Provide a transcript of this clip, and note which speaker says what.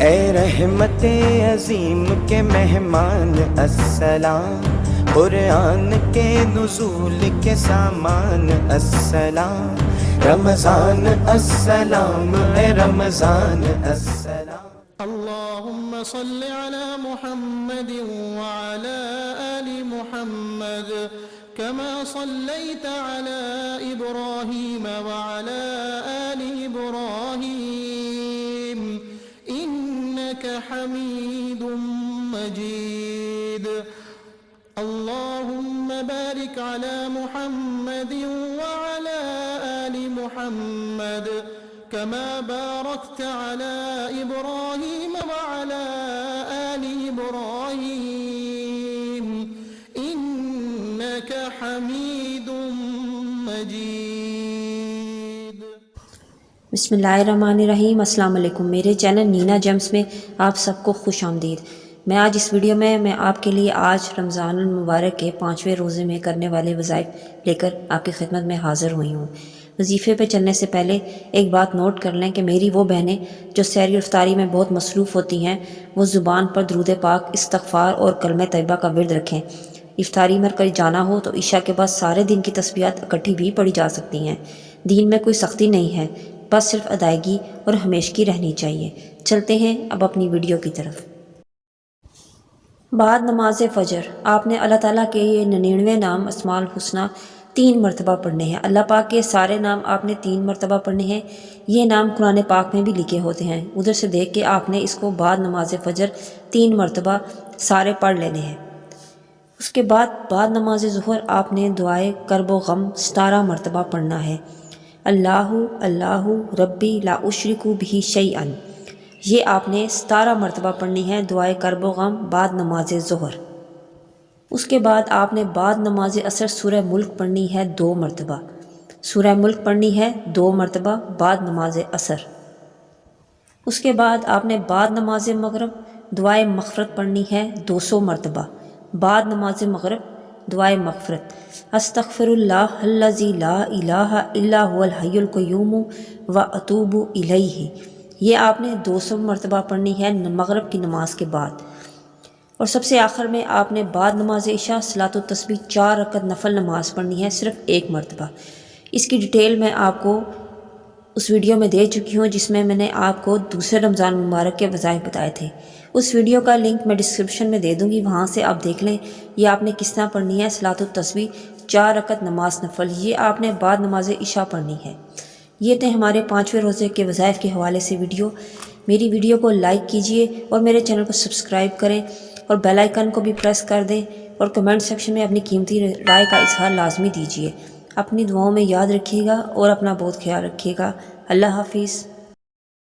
Speaker 1: اے رحمت عظیم کے مہمان السلام، قرآن کے نزول کے سامان السلام، رمضان السلام، اے رمضان السلام۔
Speaker 2: اللهم صل على محمد وعلى آل محمد كما صليت على إبراهيم وعلى آل إبراهيم إنك حميد مجيد۔ اللهم بارك على محمد وعلى آل محمد كما باركت على إبراهيم وعلى آل إبراهيم إنك حميد مجيد۔
Speaker 3: بسم اللہ الرحمن الرحیم۔ السلام علیکم، میرے چینل نینا جیمز میں آپ سب کو خوش آمدید۔ میں آج اس ویڈیو میں آپ کے لیے آج رمضان المبارک کے 5ویں روزے میں کرنے والے وظائف لے کر آپ کی خدمت میں حاضر ہوئی ہوں۔ وظیفے پہ چلنے سے پہلے ایک بات نوٹ کر لیں کہ میری وہ بہنیں جو سحری اور افطاری میں بہت مصروف ہوتی ہیں وہ زبان پر درود پاک، استغفار اور کلمہ طیبہ کا ورد رکھیں۔ افطاری میں کہیں جانا ہو تو عشاء کے بعد سارے دن کی تسبیحات اکٹھی بھی پڑھی جا سکتی ہیں۔ دین میں کوئی سختی نہیں ہے، بس صرف ادائیگی اور ہمیشگی رہنی چاہیے۔ چلتے ہیں اب اپنی ویڈیو کی طرف۔ بعد نماز فجر آپ نے اللہ تعالیٰ کے یہ 99 نام اسماء الحسنہ 3 مرتبہ پڑھنے ہیں۔ اللہ پاک کے سارے نام آپ نے 3 مرتبہ پڑھنے ہیں۔ یہ نام قرآن پاک میں بھی لکھے ہوتے ہیں، ادھر سے دیکھ کے آپ نے اس کو بعد نماز فجر 3 مرتبہ سارے پڑھ لینے ہیں۔ اس کے بعد نماز ظہر آپ نے دعائے کرب و غم 17 مرتبہ پڑھنا ہے۔ اللہ اللہ ربی لا اشرک بہ شیئا، یہ آپ نے 17 مرتبہ پڑھنی ہے دعائے کرب و غم بعد نماز ظہر۔ اس کے بعد آپ نے بعد نماز عصر سورہ ملک پڑھنی ہے 2 مرتبہ، سورہ ملک پڑھنی ہے 2 مرتبہ بعد نماز عصر۔ اس کے بعد آپ نے بعد نماز مغرب دعائے مغفرت پڑھنی ہے 200 مرتبہ، بعد نماز مغرب دعائے مغفرت، استغفر اللہ الذی لا الہ الا هو الحی القیوم واتوب الیہ، یہ آپ نے 200 مرتبہ پڑھنی ہے مغرب کی نماز کے بعد۔ اور سب سے آخر میں آپ نے بعد نماز عشاء صلاۃ التسبیح 4 رکعت نفل نماز پڑھنی ہے صرف 1 مرتبہ۔ اس کی ڈیٹیل میں آپ کو اس ویڈیو میں دے چکی ہوں جس میں نے آپ کو دوسرے رمضان مبارک کے وظائف بتائے تھے۔ اس ویڈیو کا لنک میں ڈسکرپشن میں دے دوں گی، وہاں سے آپ دیکھ لیں یہ آپ نے کس طرح پڑھنی ہے صلاۃ التسبیح 4 رکعت نماز نفل، یہ آپ نے بعد نماز عشاء پڑھنی ہے۔ یہ تھے ہمارے 5ویں روزے کے وظائف کے حوالے سے ویڈیو۔ میری ویڈیو کو لائک کیجئے اور میرے چینل کو سبسکرائب کریں اور بیل آئیکن کو بھی پریس کر دیں، اور کمنٹ سیکشن میں اپنی قیمتی رائے کا اظہار لازمی دیجیے۔ اپنی دعاؤں میں یاد رکھیے گا اور اپنا بہت خیال رکھیے گا۔ اللہ حافظ۔